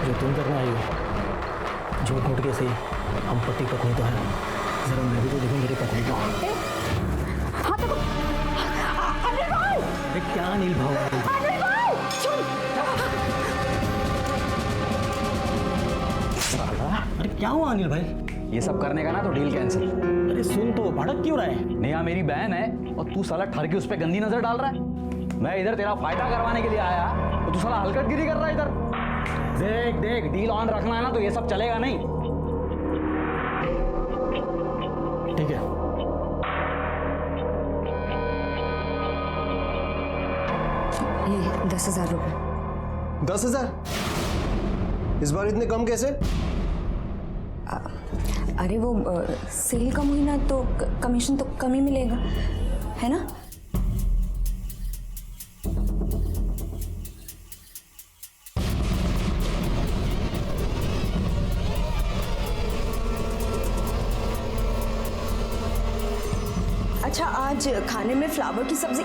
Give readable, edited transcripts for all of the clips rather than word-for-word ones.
जो तुम करने आई हो, झूठ मूठ के सही, हम पति पत्नी तो हैं, जरा मैं भी तो देखूं मेरी पत्नी को। हाँ तो अनिल भाई! अरे क्या अनिल भाई? अनिल भाई! अरे क्या हुआ अनिल भाई? ये सब करने का ना तो डील कैंसिल। अरे सुन तो, भड़क क्यों रहा है? नेहा मेरी बहन है और तू साला ठर के उस पर गंदी नजर डाल रहा है। मैं इधर तेरा फायदा करवाने के लिए आया तो तू साला हलकटगिरी कर रहा है इधर। देख देख, डील ऑन रखना है ना तो ये सब चलेगा नहीं। ठीक है, ये 10,000 रुपए। 10,000? इस बार इतने कम कैसे? अरे वो सेल कम हुई ना तो कमीशन तो कम ही मिलेगा, है ना? अच्छा, आज खाने में फ्लावर की सब्जी।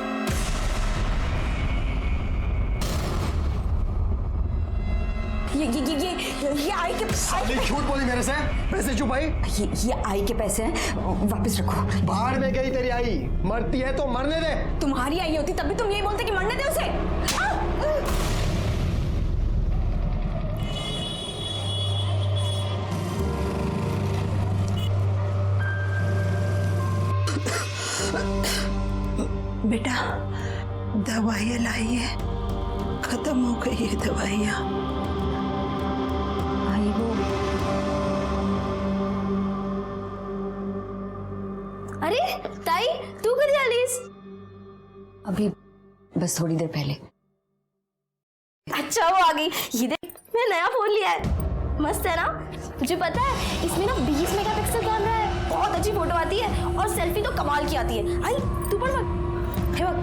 ये आई के झूठ बोली मेरे से, पैसे छुपाई। ये आई के पैसे हैं, वापस रखो। बाहर में गई तेरी आई, मरती है तो मरने दे। तुम्हारी आई होती तब भी तुम यही बोलते कि मरने दे उसे। बेटा, दवाइयाँ लाई है, खत्म हो गई है दवाइयाँ। आई वो। अरे ताई, तू कधी आलीस? अभी बस थोड़ी देर पहले। अच्छा, वो आ गई। ये देख, मैं नया फोन लिया है, मस्त है ना? मुझे पता है इसमें ना 20 मेगापिक्सल कैमरा है, बहुत अच्छी फोटो आती है और सेल्फी तो कमाल की आती है। आई तू पढ़ मत, हे बक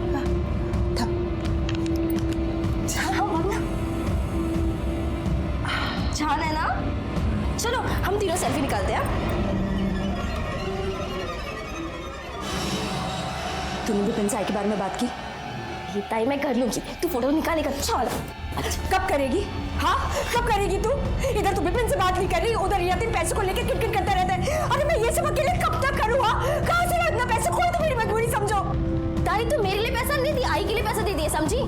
छान है ना? चलो हम तीनों सेल्फी निकालते हैं। तूने भी पिन से आई के बारे में बात की? ये ताई मैं कर लूंगी, तू फोटो निकालेगा। चल। कब करेगी? हाँ, कब करेगी तू? इधर तू विपिन से बात नहीं कर रही, उधर रियातिन पैसे को लेकर किटकिट करता रहता है। अरे मैं ये सब अकेले कब तक करूँ? कहाँ से इतना पैसे? कोई तो मेरी मजबूरी समझो। ताई तू मेरे लिए पैसा नहीं दी, आई के लिए पैसा दे दिए, समझी?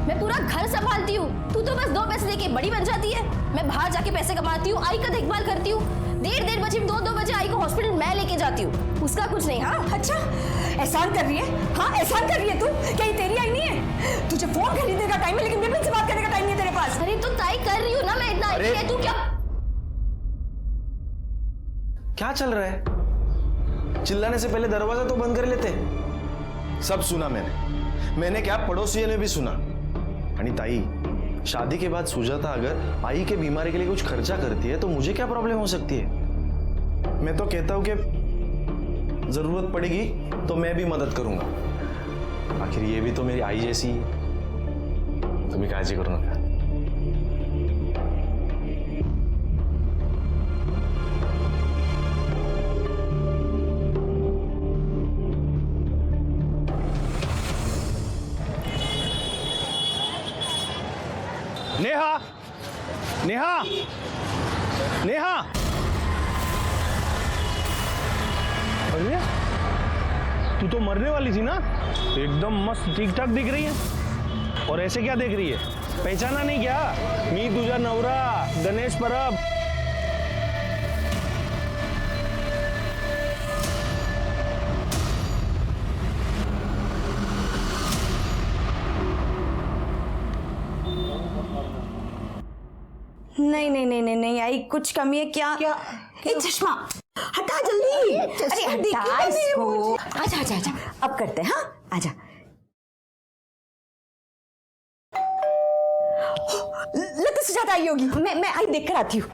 मैं पूरा घर संभालती हूँ, तू तो बस 2 पैसे देके बड़ी बन जाती है। मैं बाहर जाके पैसे कमाती हूँ, आई का देखभाल करती हूँ। 1:30 बजे 2 बजे आई को हॉस्पिटल मैं लेके जाती हूँ, उसका कुछ नहीं। हाँ अच्छा, एहसान कर रही है? हाँ, एहसान कर रही है तू? क्या ये तेरी आई नहीं है? तुझे फोन खरीदने का टाइम है लेकिन विपिन से बात करने का टाइम नहीं है तेरे पास। अरे तो ताई कर रही हूँ ना मैं, इतना आई है, तू क्या चल रहा है? चिल्लाने से पहले दरवाजा तो बंद कर लेते। सब सुना मैंने क्या, पड़ोसियों ने भी सुना। आणि ताई, शादी के बाद सुजाता अगर आई के बीमारी के लिए कुछ खर्चा करती है तो मुझे क्या प्रॉब्लम हो सकती है? मैं तो कहता हूं कि जरूरत पड़ेगी तो मैं भी मदद करूंगा। आखिर ये भी तो मेरी आई जैसी है। तुम्हें काळजी करू नका। नेहा, नेहा, नेहा! अरे तू तो मरने वाली थी ना? एकदम मस्त ठीक ठाक दिख रही है। और ऐसे क्या देख रही है? पहचाना नहीं क्या? मी तुझा नवरा गणेश परब। नहीं नहीं नहीं नहीं नहीं आई, कुछ कमी है क्या? क्या? चश्मा हटा जल्दी। अरे हटा इसको। आजा आजा आजा, अब करते हैं। हाँ आजा। लगता सुजाता आई होगी, मैं आई देख कर आती हूँ।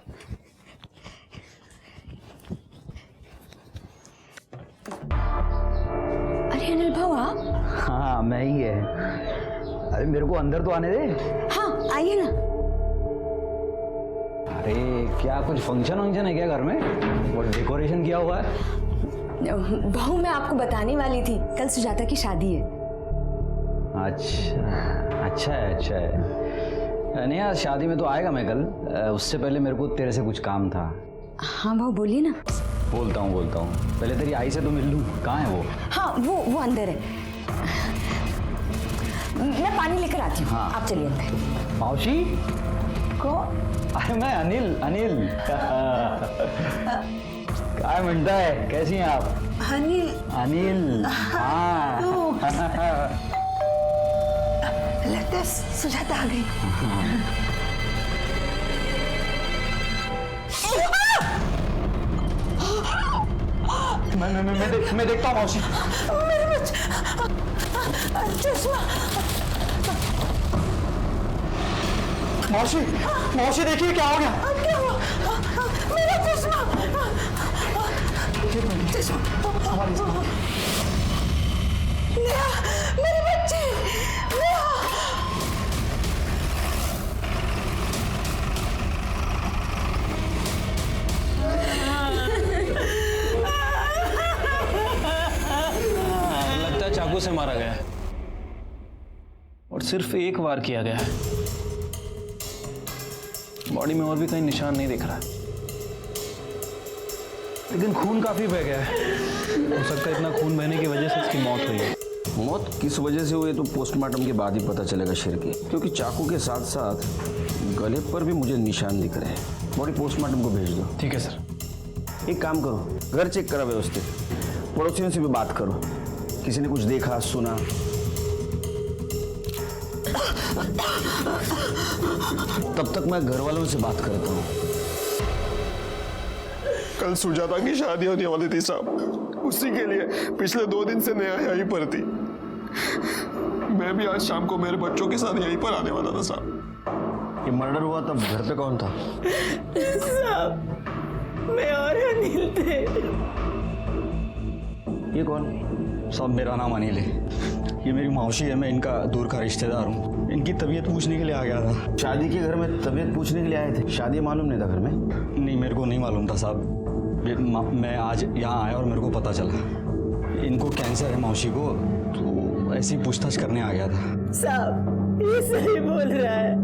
अरे अनिल भाऊ आप? हाँ मैं ही है। अरे मेरे को अंदर तो आने दे। हाँ आइए ना। अरे क्या कुछ फंक्शन वंक्शन है क्या घर में? और डेकोरेशन किया हुआ है? बहू मैं आपको बताने वाली थी, कल सुजाता की शादी है। अच्छा अच्छा है, अच्छा है। नहीं यार, शादी में तो आएगा मैं कल। उससे पहले मेरे को तेरे से कुछ काम था। हाँ भाव बोलिए ना। बोलता हूँ। पहले तेरी आई से तो मिल लूँ। कहाँ है वो? हाँ वो अंदर है। मैं पानी लेकर आती हूँ। हाँ। आप चलिए अंदर। मौसी को अरे मैं अनिल क्या मिलता है? कैसी हैं आप? अनिल हाँ। लगता है सुजाता आ गई। मैं देखता हूँ मौसी। मेरे बच्चे चश्मा। मौसी देखिए क्या हो गया। क्या हुआ? मेरा चश्मा। नेहा, मेरे बच्चे। नेहा। लगता है चाकू से मारा गया है और सिर्फ एक वार किया गया है। बॉडी में और भी कहीं निशान नहीं दिख रहा, लेकिन खून काफी बह गया है। हो सकता है इतना खून बहने की वजह से इसकी मौत हुई है। मौत किस वजह से हुई तो पोस्टमार्टम के बाद ही पता चलेगा शेर के, क्योंकि चाकू के साथ साथ गले पर भी मुझे निशान दिख रहे हैं। बॉडी पोस्टमार्टम को भेज दो। ठीक है सर। एक काम करो, घर चेक करा व्यवस्थित, पड़ोसियों से भी बात करो, किसी ने कुछ देखा सुना। तब तक मैं घर वालों से बात करता हूँ। कल सुजाता की शादी होने वाली थी साहब, उसी के लिए पिछले 2 दिन से नेहा यहीं पर थी। मैं भी आज शाम को मेरे बच्चों के साथ यहीं पर आने वाला था साहब। ये मर्डर हुआ तब घर पे कौन था? साहब मैं और अनिल थे। ये कौन? सब मेरा नाम अनिल है। ये मेरी मौसी है, मैं इनका दूर का रिश्तेदार हूँ। इनकी तबीयत पूछने के लिए आ गया था। शादी के घर में तबीयत पूछने के लिए आए थे? शादी मालूम नहीं था घर में? नहीं, मेरे को नहीं मालूम था साहब। मैं आज यहाँ आया और मेरे को पता चला इनको कैंसर है मौसी को, तो ऐसी पूछताछ करने आ गया था। साहब ये सही बोल रहा है।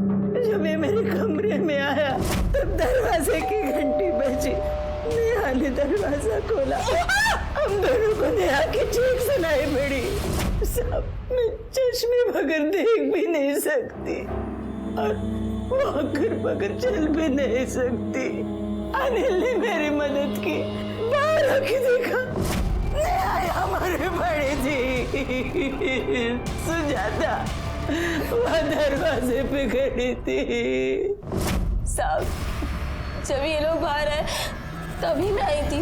जब ये मेरे कमरे में आया तब दरवाजे की घंटी बजी। नेहा ने दरवाजा खोला, हम दोनों को नेहा की चीख सुनाई पड़ी। साहब मैं चश्मे बगैर देख भी नहीं सकती और वॉकर बगैर चल भी नहीं सकती। अनिल ने मेरी मदद की, बाहर आके देखा नेहा हमारे बड़ी थी। सुजाता वह दरवाजे पे खड़ी थी। साहब जब ये लोग बाहर आए तभी मैं आई थी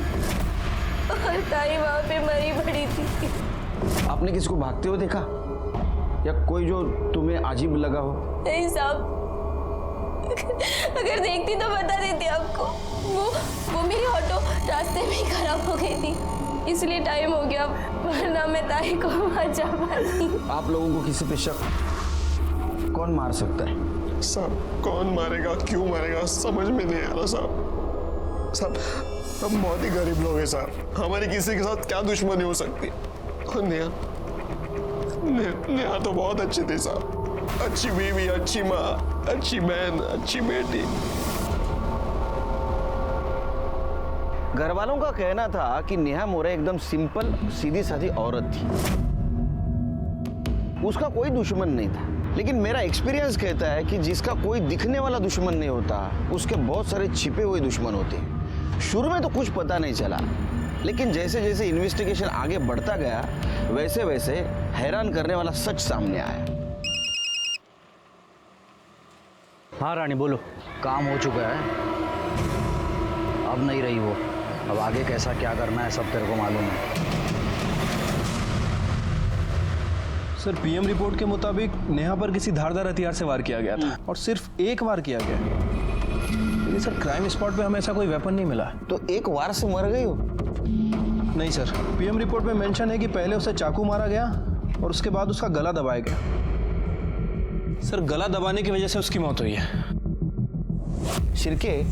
और ताई वहां पे मरी पड़ी थी। आपने किसी को भागते हुए देखा या कोई जो तुम्हें अजीब लगा हो? नहीं साहब, अगर देखती तो बता देती आपको। वो मेरी ऑटो रास्ते में ही खराब हो गई थी, इसलिए टाइम हो गया, वरना मैं ताई को बचा पाती। आप लोगों को किसी पे शक? कौन मार सकता है? साहब कौन मारेगा, क्यों मारेगा, समझ में नहीं आ रहा साहब। साहब हम बहुत ही गरीब लोग हैं साहब, हमारी किसी के साथ क्या दुश्मनी हो सकती। और नेहा तो बहुत अच्छी थी साहब, अच्छी बीवी, अच्छी माँ, अच्छी बहन, अच्छी बेटी। घर वालों का कहना था कि नेहा मोरे एकदम सिंपल सीधी सादी औरत थी, उसका कोई दुश्मन नहीं था। लेकिन मेरा एक्सपीरियंस कहता है कि जिसका कोई दिखने वाला दुश्मन नहीं होता, उसके बहुत सारे छिपे हुए दुश्मन होते हैं। शुरू में तो कुछ पता नहीं चला, लेकिन जैसे जैसे इन्वेस्टिगेशन आगे बढ़ता गया वैसे वैसे हैरान करने वाला सच सामने आया। हाँ रानी बोलो। काम हो चुका है, अब नहीं रही वो। अब आगे कैसा क्या करना है सब तेरे को मालूम है। सर पीएम रिपोर्ट के मुताबिक नेहा पर किसी धारदार हथियार से वार किया गया था और सिर्फ एक वार किया गया, लेकिन सर क्राइम स्पॉट पे हमें ऐसा कोई वेपन नहीं मिला। तो एक वार से मर गई हो? नहीं सर, पीएम रिपोर्ट में मेंशन है कि पहले उसे चाकू मारा गया और उसके बाद उसका गला दबाया गया। सर गला दबाने की वजह से उसकी मौत हुई है। शिरके,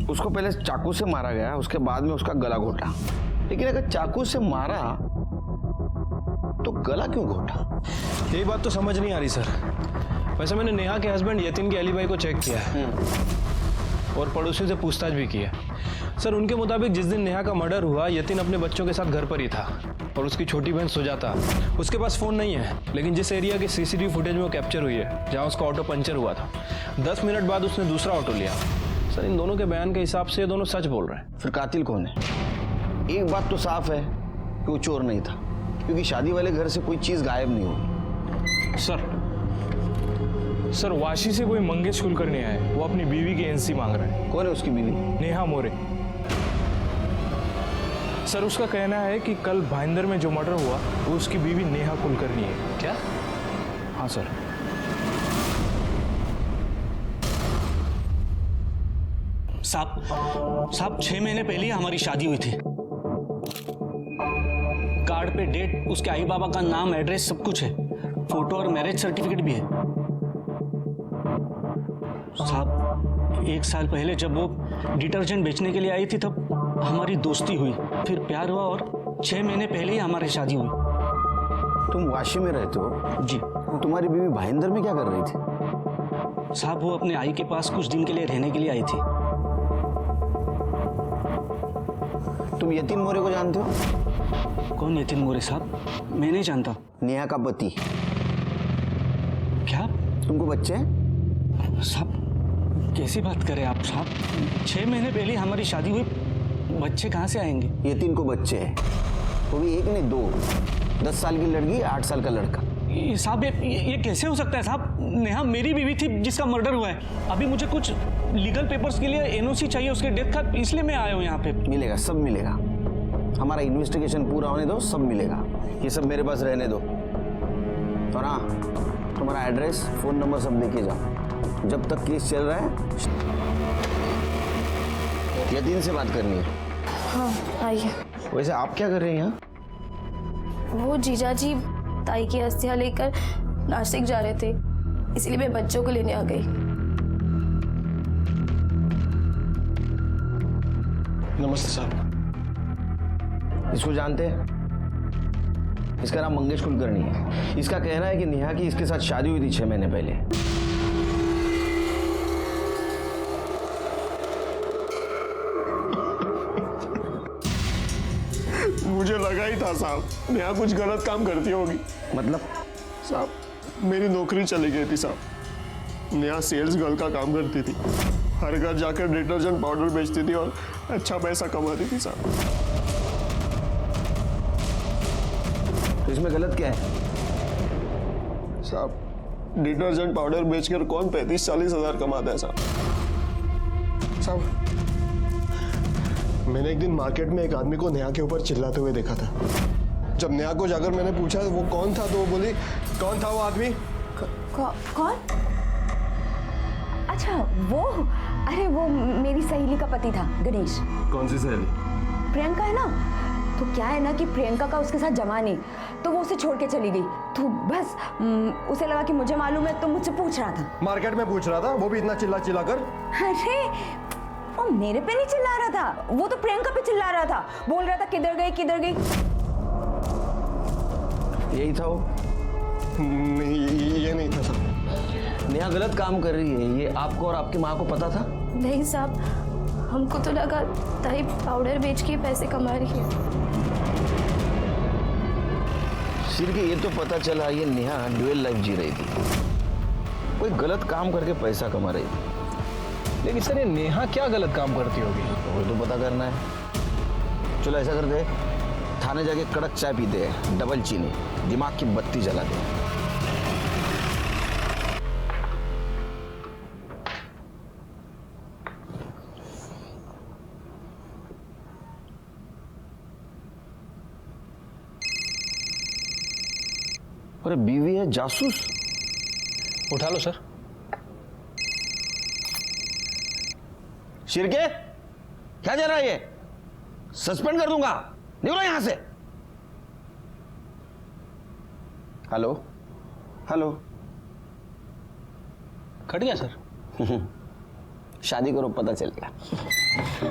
उसको पहले चाकू से मारा गया, उसके बाद में उसका गला घोटा। लेकिन अगर चाकू से मारा तो गला क्यों घोटा? यही बात तो समझ नहीं आ रही सर। वैसे मैंने नेहा के हस्बैंड यतिन के एलिबाई को चेक किया है और पड़ोसियों से पूछताछ भी की है। सर, उनके मुताबिक जिस दिन नेहा का मर्डर हुआ यतिन अपने बच्चों के साथ घर पर ही था और उसकी छोटी बहन सुजाता, उसके पास फ़ोन नहीं है, लेकिन जिस एरिया के सीसीटीवी फुटेज में वो कैप्चर हुई है जहाँ उसका ऑटो पंचर हुआ था, 10 मिनट बाद उसने दूसरा ऑटो लिया। सर, इन दोनों के बयान के हिसाब से ये दोनों सच बोल रहे हैं। फिर कातिल कौन है? एक बात तो साफ है कि वो चोर नहीं था, क्योंकि शादी वाले घर से कोई चीज गायब नहीं हुई। सर वाशी से कोई मंगेश कुलकर्णी है, वो अपनी बीवी की एनसी मांग रहा है। कौन है उसकी बीवी? नेहा मोरे। सर, उसका कहना है कि कल भाईंदर में जो मर्डर हुआ वो उसकी बीवी नेहा कुलकर्णी है। क्या? हाँ सर। साहब 6 महीने पहले ही हमारी शादी हुई थी। कार्ड पे डेट, उसके आई बाबा का नाम, एड्रेस सब कुछ है, फोटो और मैरिज सर्टिफिकेट भी है। साहब 1 साल पहले जब वो डिटर्जेंट बेचने के लिए आई थी तब हमारी दोस्ती हुई, फिर प्यार हुआ और 6 महीने पहले ही हमारी शादी हुई। तुम वाशी में रहते हो? जी। तुम्हारी बीवी भाईंदर में क्या कर रही थी? साहब वो अपने आई के पास कुछ दिन के लिए रहने के लिए आई थी। तुम यतिन मोरे को जानते हो? कौन यतिन मोरे साहब? मैं नहीं जानता। नेहा का पति। क्या? तुमको बच्चे हैं? साहब कैसी बात करें आप साहब? 6 महीने पहले हमारी शादी हुई, बच्चे कहाँ से आएंगे? यतिन को बच्चे हैं, वो भी एक नहीं 2, 10 साल की लड़की, 8 साल का लड़का। साहब ये कैसे हो सकता है साहब? नेहा मेरी बीवी थी जिसका मर्डर हुआ है। अभी मुझे कुछ लीगल पेपर्स के लिए एनओसी चाहिए उसके डेथ का, इसलिए मैं आया हूँ यहाँ पे। मिलेगा, सब मिलेगा। हमारा इन्वेस्टिगेशन पूरा होने दो, सब मिलेगा। ये सब मेरे पास रहने दो। और हाँ, तुम्हारा एड्रेस, फोन नंबर सब लेके जाओ। जब तक केस चल रहा है यतिन से बात करनी है। हाँ आइए। वैसे आप क्या कर रहे हैं यहाँ? वो जीजा जी ताई की अस्थियां लेकर नासिक जा रहे थे, इसलिए मैं बच्चों को लेने आ गई। नमस्ते साहब। इसको जानते हैं? इसका नाम मंगेश कुलकर्णी है। इसका कहना है कि नेहा की इसके साथ शादी हुई थी 6 महीने पहले। मुझे लगा ही था साहब, नेहा कुछ गलत काम करती होगी। मतलब? साहब मेरी नौकरी चली गई थी साहब। नेहा सेल्स गर्ल का काम करती थी, हर घर जाकर डिटर्जेंट पाउडर बेचती थी और अच्छा पैसा कमाती थी साहब। तो इसमें गलत क्या है? साहब डिटर्जेंट पाउडर बेचकर कौन 35-40 हजार कमाता है साहब? साहब मैंने एक दिन मार्केट में एक आदमी को नेहा के ऊपर चिल्लाते हुए देखा था। जब नेहा को जाकर मैंने पूछा वो कौन था तो वो बोली, कौन था वो आदमी? कौन? अच्छा वो, अरे वो मेरी सहेली का पति था, गणेश। कौन सी सहेली? प्रियंका है ना, तो क्या है ना कि प्रियंका का उसके साथ जमा नहीं, तो वो उसे छोड़ के चली गई। तो बस उसे लगा कि मुझे मालूम है, तो मुझसे पूछ रहा था। मार्केट में पूछ रहा था, वो भी इतना चिल्ला कर? अरे वो मेरे पे नहीं चिल्ला रहा था, वो तो प्रियंका पे चिल्ला रहा था, बोल रहा था किधर गई किधर गई। यही था वो? नहीं ये नहीं था साहब। नेहा गलत काम कर रही है, ये आपको और आपकी माँ को पता था? नहीं साहब, हमको तो लगा ताई पाउडर बेच के पैसे कमा रही है। सिर के ये तो पता चला ये नेहा ड्यूअल लाइफ जी रही थी, कोई गलत काम करके पैसा कमा रही थी। लेकिन सर ये नेहा क्या गलत काम करती होगी? वो तो पता करना है। चलो ऐसा करते हैं, थाने जाके कड़क चाय पीते हैं, डबल चीनी, दिमाग की बत्ती जलाते हैं। अरे बीवी है जासूस? उठा लो सर। शिरके क्या चल रहा है ये? सस्पेंड कर दूंगा, निकलो यहां से। Hello hello. कट गया सर। शादी करो, पता चलेगा।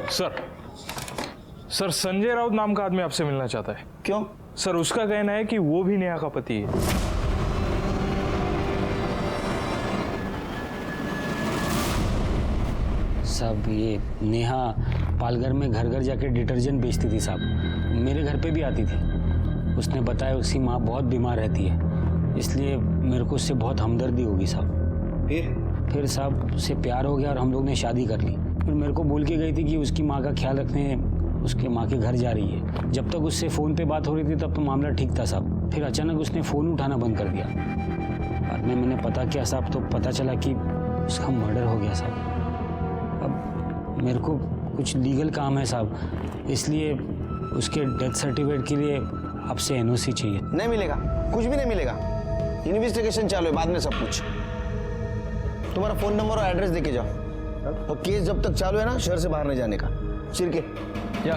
सर संजय राउत नाम का आदमी आपसे मिलना चाहता है। क्यों? सर उसका कहना है कि वो भी नेहा का पति है। साहब ये नेहा पालघर में घर घर जाके डिटर्जेंट बेचती थी साहब, मेरे घर पे भी आती थी। उसने बताया उसकी माँ बहुत बीमार रहती है, इसलिए मेरे को उससे बहुत हमदर्दी होगी साहब। फिर साहब उससे प्यार हो गया और हम लोग ने शादी कर ली। फिर मेरे को बोल के गई थी कि उसकी माँ का ख्याल रखने उसके माँ के घर जा रही है। जब तक उससे फ़ोन पे बात हो रही थी तब तो मामला ठीक था साहब। फिर अचानक उसने फ़ोन उठाना बंद कर दिया। बाद में मैंने पता किया साहब तो पता चला कि उसका मर्डर हो गया साहब। अब मेरे को कुछ लीगल काम है साहब, इसलिए उसके डेथ सर्टिफिकेट के लिए आपसे एनओसी चाहिए। नहीं मिलेगा, कुछ भी नहीं मिलेगा। इन्वेस्टिगेशन चालू है, बाद में सब कुछ। तुम्हारा फोन नंबर और एड्रेस देके जाओ, और केस जब तक चालू है ना, शहर से बाहर नहीं जाने का। चिरके क्या?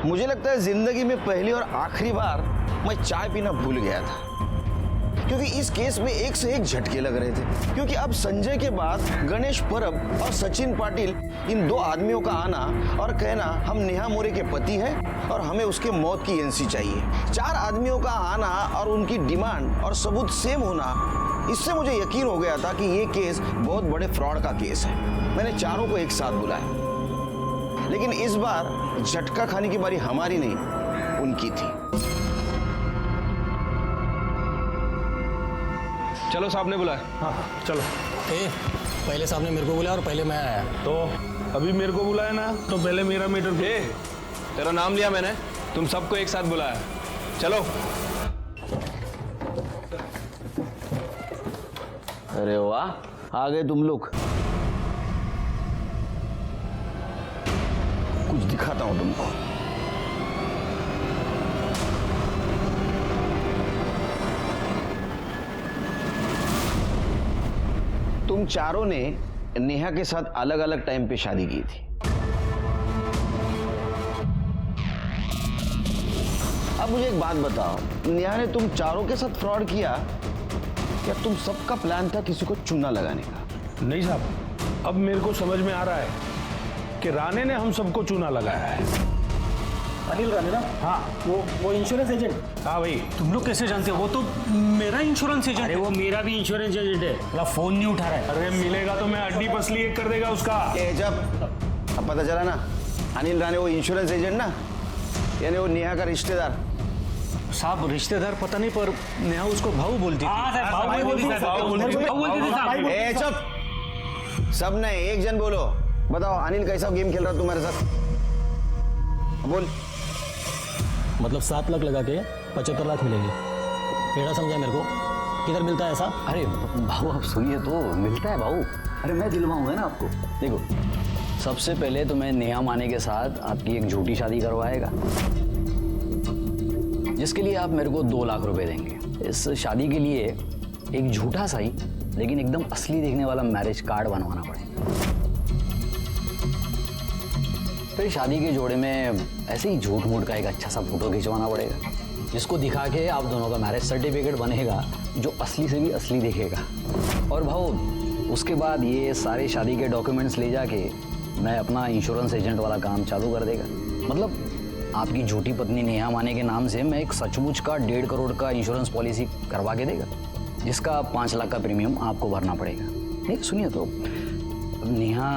मुझे लगता है जिंदगी में पहली और आखिरी बार मैं चाय पीना भूल गया था, क्योंकि इस केस में एक से एक झटके लग रहे थे। क्योंकि अब संजय के बाद गणेश परब और सचिन पाटिल, इन दो आदमियों का आना और कहना हम नेहा मोरे के पति हैं और हमें उसके मौत की एनसी चाहिए। 4 आदमियों का आना और उनकी डिमांड और सबूत सेम होना, इससे मुझे यकीन हो गया था कि ये केस बहुत बड़े फ्रॉड का केस है। मैंने चारों को एक साथ बुलाया, लेकिन इस बार झटका खाने की बारी हमारी नहीं, उनकी थी। चलो साहब ने बुलाया। हाँ चलो। पहले साहब ने मेरे को बुलाया और पहले मैं आया। तो अभी मेरे को बुलाया ना, तो पहले मेरा मीटर। तेरा नाम लिया मैंने, तुम सबको एक साथ बुलाया। चलो। अरे वाह, आ गए तुम लोग। कुछ दिखाता हूं तुमको। तुम चारों ने नेहा के साथ अलग अलग टाइम पे शादी की थी। अब मुझे एक बात बताओ, नेहा ने तुम चारों के साथ फ्रॉड किया या तुम सबका प्लान था किसी को चूना लगाने का? नहीं साहब, अब मेरे को समझ में आ रहा है कि राणे ने हम सबको चूना लगाया है। अनिल राणे ना? हाँ, वो इंश्योरेंस एजेंट। हाँ भाई। तुम लोग कैसे जानते हो? वो तो मेरा इंश्योरेंस एजेंट है। वो मेरा भी इंश्योरेंस एजेंट है। मेरा फोन नहीं उठा रहा है। अरे मिलेगा तो मैं हड्डी पसली एक कर देगा उसका। जब अब पता चला ना, अनिल राणे वो इंश्योरेंस एजेंट ना, यानी वो नेहा का रिश्तेदार। साहब रिश्तेदार पता नहीं, पर नेहा उसको भाऊ बोलती थी। चुप, सब नहीं, एक जन बोलो। बताओ अनिल कैसा गेम खेल रहा तुम्हारे साथ? बोल। मतलब 7 लाख लगा के 75 लाख मिलेंगे। टेढ़ा समझा मेरे को? किधर मिलता है ऐसा? अरे भाऊ आप सुनिए तो, मिलता है भाऊ। अरे मैं दिलवाऊंगा ना आपको। देखो, सबसे पहले तो मैं नेहा माने के साथ आपकी एक झूठी शादी करवाएगा, जिसके लिए आप मेरे को 2 लाख रुपए देंगे। इस शादी के लिए एक झूठा सही लेकिन एकदम असली दिखने वाला मैरिज कार्ड बनवाना पड़ेगा। फिर शादी के जोड़े में ऐसे ही झूठ मूठ का एक अच्छा सा फोटो खिंचवाना पड़ेगा, जिसको दिखा के आप दोनों का मैरिज सर्टिफिकेट बनेगा, जो असली से भी असली दिखेगा। और भाऊ उसके बाद ये सारे शादी के डॉक्यूमेंट्स ले जाके मैं अपना इंश्योरेंस एजेंट वाला काम चालू कर देगा। मतलब आपकी झूठी पत्नी नेहा माने के नाम से मैं एक सचमुच का 1.5 करोड़ का इंश्योरेंस पॉलिसी करवा के देगा, जिसका 5 लाख का प्रीमियम आपको भरना पड़ेगा। नहीं सुनिए तो, नेहा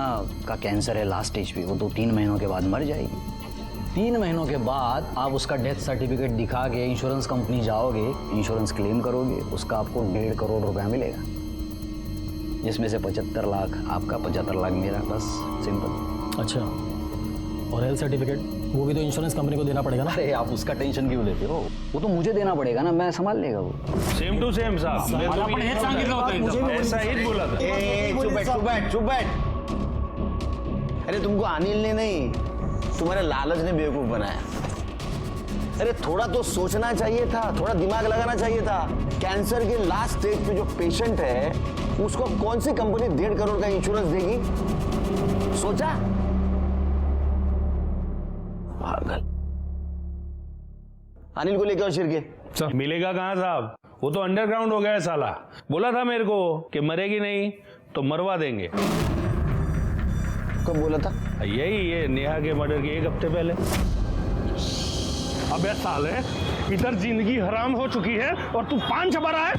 का कैंसर है लास्ट स्टेज पे, वो तो 3 महीनों के बाद मर जाएगी। 3 महीनों के बाद आप उसका डेथ सर्टिफिकेट दिखा के इंश्योरेंस कंपनी जाओगे, इंश्योरेंस क्लेम करोगे, उसका आपको 1.5 करोड़ रुपया मिलेगा, जिसमें से 75 लाख आपका, 75 लाख मेरा, बस सिंपल। अच्छा, और हेल्थ सर्टिफिकेट वो भी तो इंश्योरेंस कंपनी को देना पड़ेगा ना? अरे आप उसका टेंशन क्यों लेते हो? वो तो मुझे देना पड़ेगा ना, मैं संभाल लेगा वो। सेम टू सेम साहब, ऐसा ही बोला था। चुप बैठ। अरे तुमको अनिल ने नहीं, तुम्हारे लालच ने बेवकूफ बनाया। अरे थोड़ा तो सोचना चाहिए था, थोड़ा दिमाग लगाना चाहिए था। कैंसर के लास्ट स्टेज पे जो पेशेंट है, उसको कौन सी कंपनी 1.5 करोड़ का इंश्योरेंस देगी? सोचा? पागल। अनिल को लेकर शिरके। मिलेगा कहाँ साहब, वो तो अंडरग्राउंड हो गया है साला। बोला था मेरे को कि मरेगी नहीं तो मरवा देंगे। कब बोला था? यही ये नेहा के मर्डर के 1 हफ्ते पहले। अबे साले, इधर जिंदगी हराम हो चुकी है और तू 5 छपा रहा है?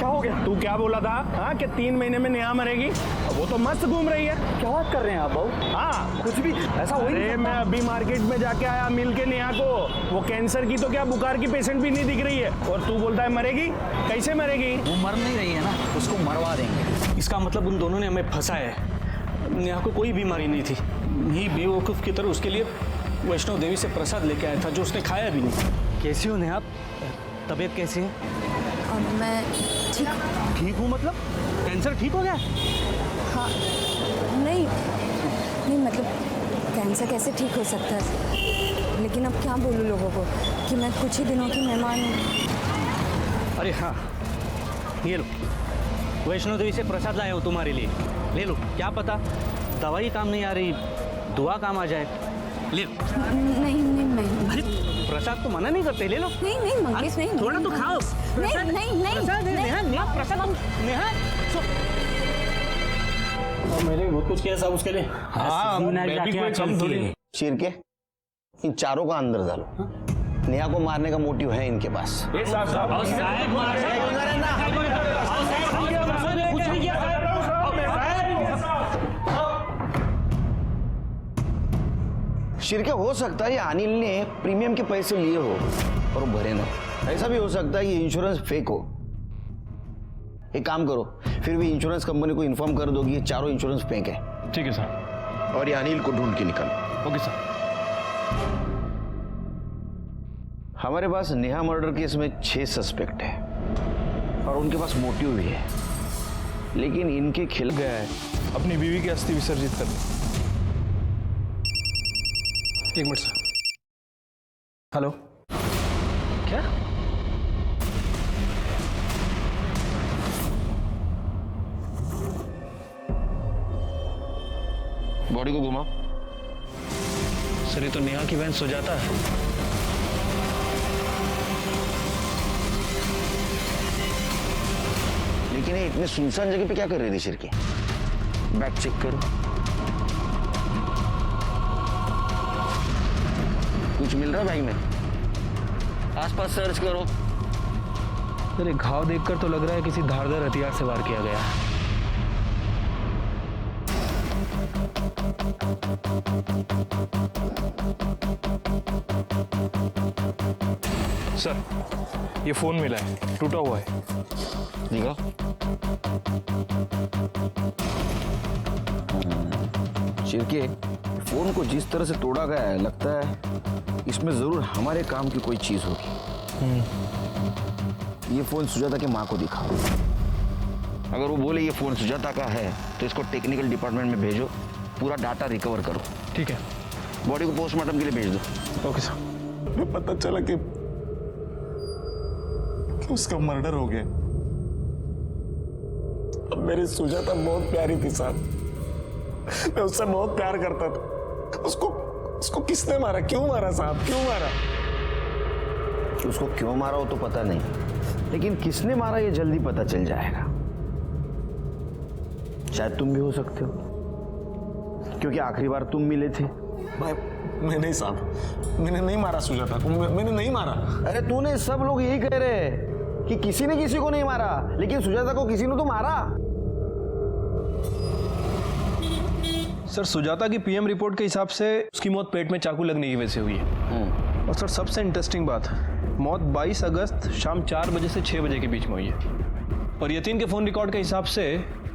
क्या हो गया? तू क्या बोला था हाँ कि 3 महीने में नेहा मरेगी? वो तो मस्त घूम रही है। क्या बात कर रहे हैं आप बाबू? हाँ कुछ भी ऐसा हो ही नहीं अरे सकता। मैं अभी मार्केट में जाके आया मिल के नेहा को। वो कैंसर की तो क्या बुखार की पेशेंट भी नहीं दिख रही है और तू बोलता है मरेगी? कैसे मरेगी? वो मर नहीं रही है ना, उसको मरवा देंगे। इसका मतलब उन दोनों ने हमें फंसाया है। नेहा को कोई बीमारी नहीं थी। यही बेवकूफ़ की तरह उसके लिए वैष्णव देवी से प्रसाद लेके आया था जो उसने खाया भी नहीं। कैसी हो नेहा? तबीयत कैसी है? और मैं ठीक ठीक हूँ मतलब? कैंसर ठीक हो गया? हाँ नहीं नहीं मतलब कैंसर कैसे ठीक हो सकता है, लेकिन अब क्या बोलूँ लोगों को कि मैं कुछ ही दिनों की मेहमान हूँ। अरे हाँ, ये लो, वैष्णो देवी से प्रसाद लाया हूँ तुम्हारे लिए, ले लो। क्या पता दवाई काम नहीं आ रही, दुआ काम आ जाए। ले लो। नहीं नहीं नहीं अरे प्रसाद तो मना नहीं करते, ले लो। नहीं नहीं मंगेश नहीं थोड़ा तो खाओ। नहीं नहीं नहीं प्रसाद है, नेहा, नेहा, प्रसाद नेहा। मैंने बहुत कुछ किया साहब उसके लिए। हाँ, मैं भी कोई कम थोड़ी। चीर के इन चारों का अंदर डालो। नेहा को मारने का मोटिव है इनके पास। शिरके हो सकता है ये अनिल ने प्रीमियम के पैसे लिए हो और वो भरे ना। ऐसा भी हो सकता है ये इंश्योरेंस फेक हो। एक काम करो, फिर भी इंश्योरेंस कंपनी को इन्फॉर्म कर दो कि ये चारों इंश्योरेंस फेक है। ठीक है सर। और ये अनिल को ढूंढ के निकालो। Okay sir. हमारे पास नेहा मर्डर केस में 6 सस्पेक्ट है और उनके पास मोटिव भी है, लेकिन इनके खिलाफ गया है अपनी बीवी की अस्थि विसर्जित करने। एक मिनट सर। हेलो। क्या? बॉडी को घुमाओ। सर ये तो नेहा की बहन सुजाता है। लेकिन ये इतने सुनसान जगह पे क्या कर रही थी शिरके? बैग चेक करो। कुछ मिल रहा है बैग में? आसपास सर्च करो। सर एक घाव देखकर तो लग रहा है किसी धारदार हथियार से वार किया गया है। सर ये फोन मिला है, टूटा हुआ है। दिखाओ। शिरके, फोन को जिस तरह से तोड़ा गया है लगता है इसमें जरूर हमारे काम की कोई चीज होगी। ये फोन सुजाता की माँ को दिखाओ। अगर वो बोले ये फोन सुजाता का है तो इसको टेक्निकल डिपार्टमेंट में भेजो, पूरा डाटा रिकवर करो। ठीक है। बॉडी को पोस्टमार्टम के लिए भेज दो। Okay sir. पता चला कि उसका मर्डर हो गया। अब मेरी सुजाता बहुत प्यारी थी साहब, मैं उससे बहुत प्यार करता था। उसको किसने मारा? क्यों मारा साहब? क्यों मारा? उसको क्यों मारा हो तो पता नहीं, लेकिन किसने मारा ये जल्दी पता चल जाएगा। शायद तुम भी हो सकते हो, क्योंकि आखिरी बार तुम मिले थे। भाई मैं नहीं साहब, मैंने नहीं मारा सुजाता को, मैंने नहीं मारा। अरे तूने, सब लोग यही कह रहे हैं कि किसी ने किसी को नहीं मारा, लेकिन सुजाता को किसी ने तो मारा। सर सुजाता की पीएम रिपोर्ट के हिसाब से उसकी मौत पेट में चाकू लगने की वजह से हुई है। और सर सबसे इंटरेस्टिंग बात, मौत 22 अगस्त शाम 4 बजे से 6 बजे के बीच में हुई है। और यतीन के फोन रिकॉर्ड के हिसाब से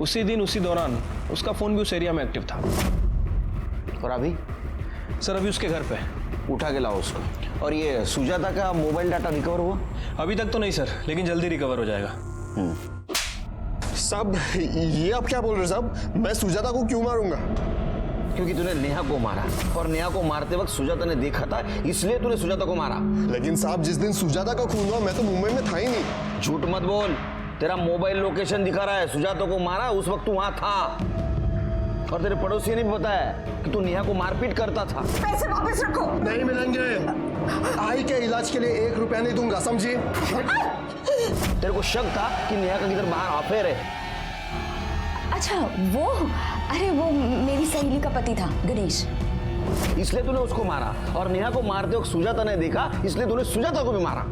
उसी दिन उसी दौरान उसका फोन भी उस एरिया में एक्टिव था। और अभी? सर अभी उसके घर पे। उठा के लाओ उसको। और ये सुजाता का मोबाइल डाटा रिकवर हुआ? अभी तक तो नहीं सर, लेकिन जल्दी रिकवर हो जाएगा। साहब ये आप क्या बोल रहे हो साहब? मैं सुजाता को क्यों मारूंगा? क्योंकि तूने नेहा को मारा और नेहा को मारते वक्त सुजाता ने देखा था, इसलिए तूने सुजाता को मारा। लेकिन साहब जिस दिन सुजाता का खून हुआ मैं तो मुंबई में था ही नहीं। झूठ मत बोल, तेरा मोबाइल लोकेशन दिखा रहा है। सुजाता को मारा उस वक्त तू वहां था, और तेरे पड़ोसी ने भी बताया कि तू नेहा को मारपीट करता था। पैसे वापस रखो। नहीं मिलेंगे। आई के इलाज के लिए 1 रुपया नहीं दूंगा, समझिए। तेरे को शक था कि नेहा का किधर बाहर अफेयर है? अच्छा वो, अरे वो मेरी सहेली का पति था गणेश, इसलिए तूने उसको मारा। और नेहा को मारते वक्त सुजाता ने देखा, इसलिए तूने सुजाता को भी मारा।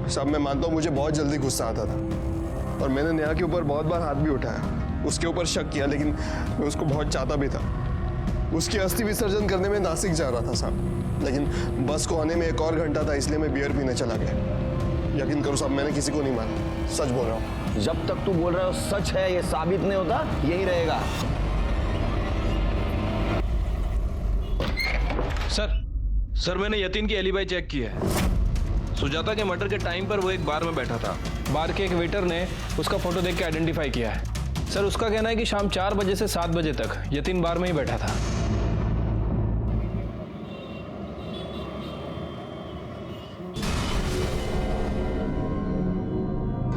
सब मैं मानता हूँ मुझे बहुत जल्दी गुस्सा आता था, और मैंने नेहा के ऊपर बहुत बार हाथ भी उठाया, उसके ऊपर शक किया, लेकिन मैं उसको बहुत चाहता भी था। उसकी अस्थि विसर्जन करने में नासिक जा रहा था साहब, लेकिन बस को आने में 1 और घंटा था, इसलिए मैं बियर पीने चला गया। यकीन करो साहब, मैंने किसी को नहीं मारा, सच बोल रहा हूँ। जब तक तू बोल रहा है सच है, ये साबित नहीं होता, यही रहेगा। सर मैंने यतीन की एलिबाई चेक की है। सुजाता के मर्डर के टाइम पर वो एक बार में बैठा था। बार के एक वेटर ने उसका फोटो देख के आइडेंटिफाई किया है। सर उसका कहना है कि शाम 4 बजे से 7 बजे तक यतीन बार में ही बैठा था।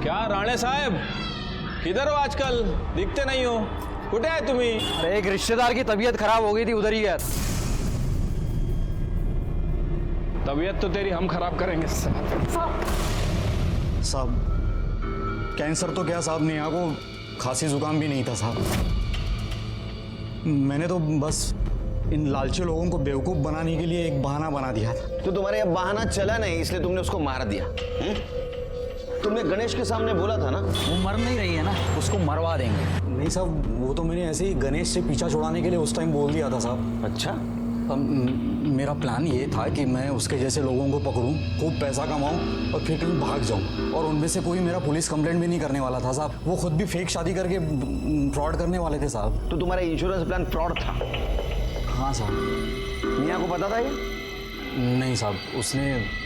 क्या राणे साहब, किधर हो आजकल? दिखते नहीं हो, कुठे आहे तुम्ही? अरे एक रिश्तेदार की तबीयत खराब हो गई थी, उधर ही है। तबीयत तो तेरी हम खराब करेंगे साहब। कैंसर तो क्या साहब, नेहा को खांसी जुकाम भी नहीं था साहब। मैंने तो बस इन लालची लोगों को बेवकूफ बनाने के लिए एक बहाना बना दिया था। तो तुम्हारे ये बहाना चला नहीं, इसलिए तुमने उसको मार दिया। तुमने गणेश के सामने बोला था ना, वो मर नहीं रही है ना, उसको मरवा देंगे। नहीं साहब, वो तो मैंने ऐसे ही गणेश से पीछा छुड़ाने के लिए उस टाइम बोल दिया था साहब। अच्छा, मेरा प्लान ये था कि मैं उसके जैसे लोगों को पकड़ूं, खूब पैसा कमाऊं और फिर कहीं भाग जाऊं। और उनमें से कोई मेरा पुलिस कंप्लेंट भी नहीं करने वाला था साहब। वो खुद भी फेक शादी करके फ्रॉड करने वाले थे साहब। तो तुम्हारा इंश्योरेंस प्लान फ्रॉड था? हाँ साहब। मियाँ को पता था ये? नहीं साहब, उसने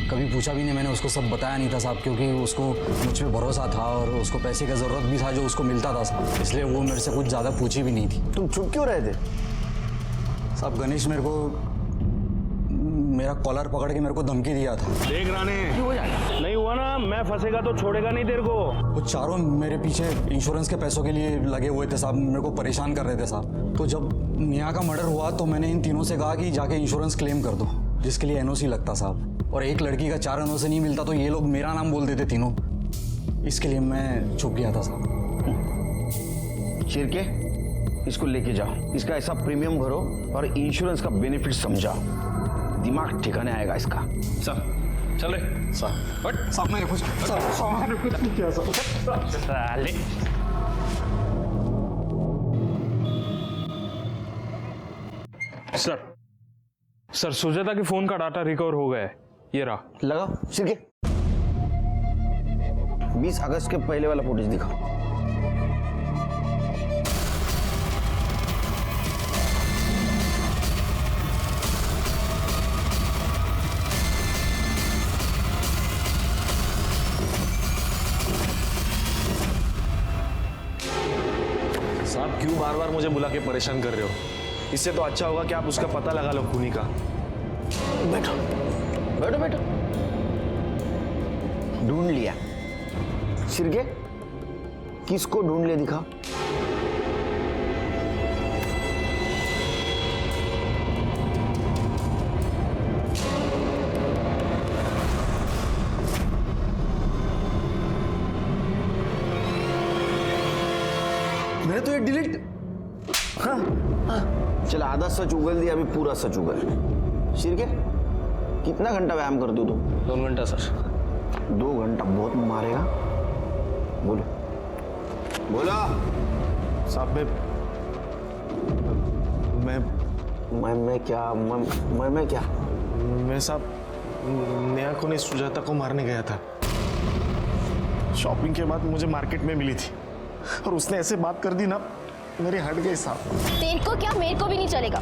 कभी पूछा भी नहीं। मैंने उसको सब बताया नहीं था साहब, क्योंकि उसको मुझ पर भरोसा था और उसको पैसे का ज़रूरत भी था जो उसको मिलता था साहब, इसलिए वो मेरे से कुछ ज़्यादा पूछी भी नहीं थी। तुम चुप क्यों रहे थे साहब? गणेश मेरे को मेरा कॉलर पकड़ के मेरे को धमकी दिया था। देख राणे, नहीं हुआ ना, मैं फंसेगा तो छोड़ेगा नहीं तेरे को। वो चारों मेरे पीछे इंश्योरेंस के पैसों के लिए लगे हुए थे साहब, मेरे को परेशान कर रहे थे साहब। तो जब नेहा का मर्डर हुआ तो मैंने इन तीनों से कहा कि जाके इंश्योरेंस क्लेम कर दो, जिसके लिए एनओसी लगता साहब। और एक लड़की का 4 एनओसी नहीं मिलता तो ये लोग मेरा नाम बोल देते तीनों, इसके लिए मैं छुप गया था साहब। चिरके, इसको लेके जाओ, इसका ऐसा प्रीमियम भरो और इंश्योरेंस का बेनिफिट समझाओ, दिमाग ठिकाने आएगा इसका। सर चल रहे साहब मैंने कुछ नहीं किया साहब। सर सुजाता के फोन का डाटा रिकवर हो गया है, ये रहा। लगाओ चिरके, 20 अगस्त के पहले वाला फुटेज दिखाओ। साहब क्यों बार बार मुझे बुला के परेशान कर रहे हो? इससे तो अच्छा होगा कि आप उसका पता लगा लो, खूनी का। बैठो बैठो बैठो। ढूंढ लिया? सिरके, किसको ढूंढ लिया दिखा। मैंने तो ये डिलीट। चल आधा सच उगल दिया, अभी पूरा सच उगल। सिरके, कितना घंटा व्यायाम करते हो तुम? 2 घंटा सर। 2 घंटा बहुत मारेगा। बोलो बोलो। साहब मैं क्या मैं साहब नेहा को नहीं, सुजाता को मारने गया था। शॉपिंग के बाद मुझे मार्केट में मिली थी और उसने ऐसे बात कर दी ना, मेरे हट गए साहब। तेरे को क्या, मेरे को भी नहीं चलेगा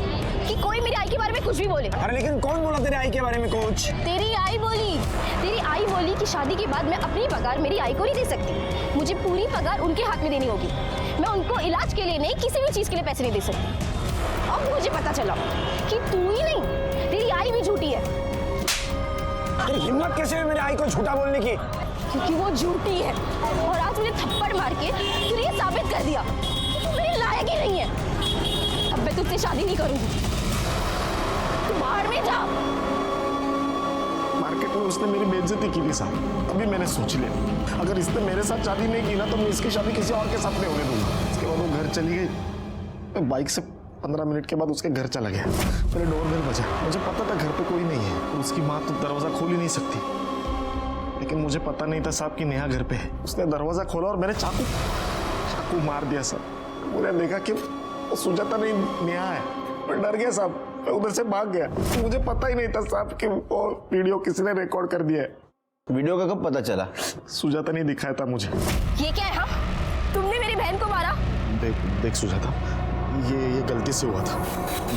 कि कोई मेरी आई के बारे में कुछ भी बोले। अरे लेकिन कौन बोला तेरे आई के बारे में कुछ? तेरी आई बोली कि शादी के बाद मैं अपनी पगार मेरी आई को नहीं दे सकती, मुझे पूरी पगार उनके हाथ में देनी होगी। मैं उनको इलाज के लिए नहीं, किसी भी चीज के लिए पैसे नहीं दे सकती। अब मुझे पता चला कि तू ही नहीं, तेरी आई भी झूठी है। तेरी हिम्मत कैसे है मेरे आई को झूठा बोलने की? क्योंकि वो झूठी है और आज मुझे थप्पड़ मार के तूने ये साबित कर दिया कि तू मेरे लायक ही नहीं है। अब मैं तुझसे शादी नहीं करूंगी, तू बाहर में जा। मार्केट में उसने मेरी बेइज्जती की थी साहब, अभी मैंने सोच लिया अगर इसने मेरे साथ शादी नहीं की ना तो मैं इसकी शादी किसी और के साथ नहीं होने दूंगा। इसके बाद वो घर चली गई, मैं बाइक से 15 मिनट के बाद उसके घर चला गया। मेरे डोर बेल बजा, मुझे पता था घर पे कोई नहीं है, तो उसकी माँ तो दरवाजा खोल ही नहीं सकती। लेकिन मुझे पता नहीं था साहब कि नेहा घर पे है। उसने दरवाजा खोला और मैंने चाकू मार दिया साहब। मुझे देखा कि वो सुजाता नहीं नेहा है। मैं डर गया साहब, मैं उधर से भाग गया। मुझे पता ही नहीं था साहब कि वो वीडियो किसी ने रिकॉर्ड कर दिया है। वीडियो का कब पता चला? सुजाता ने दिखाया था मुझे। ये क्या है? हाँ, तुमने मेरी बहन को मारा? देख सुजाता, ये गलती से हुआ था।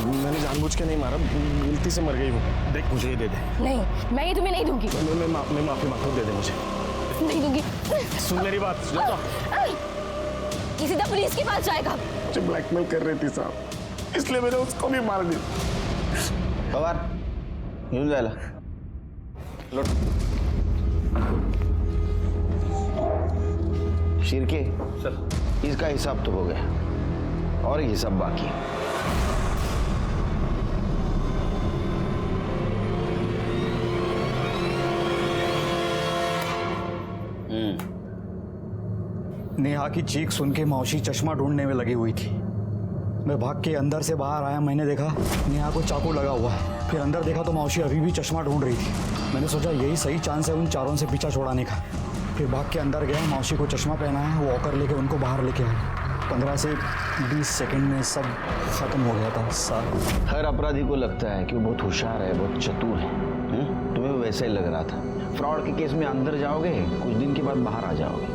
मैंने जानबूझ के नहीं मारा, गलती से मर गई वो। देख मुझे ये दे दे। नहीं, मैं ये तुम्हें नहीं दूंगी। मैं माफी मांगता हूँ, दे दे मुझे। नहीं दूंगी। सुन मेरी बात सुजाता। ये सीधा पुलिस के पास जाएगा। मुझे ब्लैकमेल कर रही थी साहब, इसलिए मैंने उसको भी मार दिया। पवार घेऊन जायला शिर्के सर, इसका हिसाब तो हो गया और एक हिसाब बाकी है। नेहा की चीख सुन के मौसी चश्मा ढूंढने में लगी हुई थी। मैं भाग के अंदर से बाहर आया, मैंने देखा नेहा को चाकू लगा हुआ है। फिर अंदर देखा तो मौसी अभी भी चश्मा ढूंढ रही थी। मैंने सोचा यही सही चांस है उन चारों से पीछा छुड़ाने का। फिर भाग के अंदर गया, मौसी को चश्मा पहना है, वो वॉकर लेके उनको बाहर लेके आया। 15 से 20 सेकंड में सब खत्म हो गया था साहब। हर अपराधी को लगता है कि वो बहुत होशियार है, बहुत चतुर है। तुम्हें वैसा ही लग रहा था। फ्रॉड के केस में अंदर जाओगे, कुछ दिन के बाद बाहर आ जाओगे,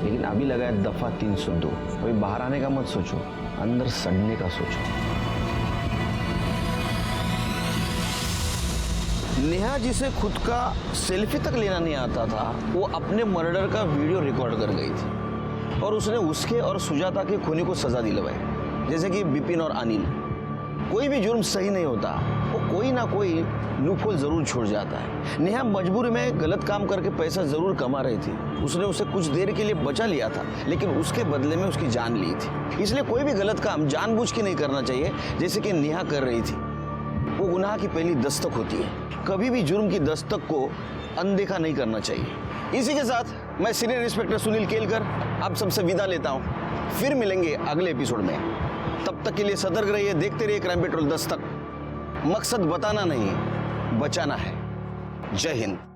लेकिन अभी लगा है दफा 302। अभी बाहर आने का मत सोचो, अंदर सड़ने का सोचो। नेहा जिसे खुद का सेल्फी तक लेना नहीं आता था, वो अपने मर्डर का वीडियो रिकॉर्ड कर गई थी और उसने उसके और सुजाता के खूनी को सजा दिलवाई। जैसे कि बिपिन और अनिल। कोई भी जुर्म सही नहीं होता, वो कोई ना कोई लूपहोल जरूर छोड़ जाता है। नेहा मजबूरी में गलत काम करके पैसा जरूर कमा रही थी। उसने उसे कुछ देर के लिए बचा लिया था, लेकिन उसके बदले में उसकी जान ली थी। इसलिए कोई भी गलत काम जानबूझ के नहीं करना चाहिए, जैसे कि नेहा कर रही थी। वो गुनाह की पहली दस्तक होती है। कभी भी जुर्म की दस्तक को अनदेखा नहीं करना चाहिए। इसी के साथ मैं सीनियर इंस्पेक्टर सुनील केलकर आप सबसे विदा लेता हूँ। फिर मिलेंगे अगले एपिसोड में। तब तक के लिए सतर्क रहिए, देखते रहिए क्राइम पेट्रोल दस्तक। मकसद बताना नहीं, बचाना है। जय हिंद।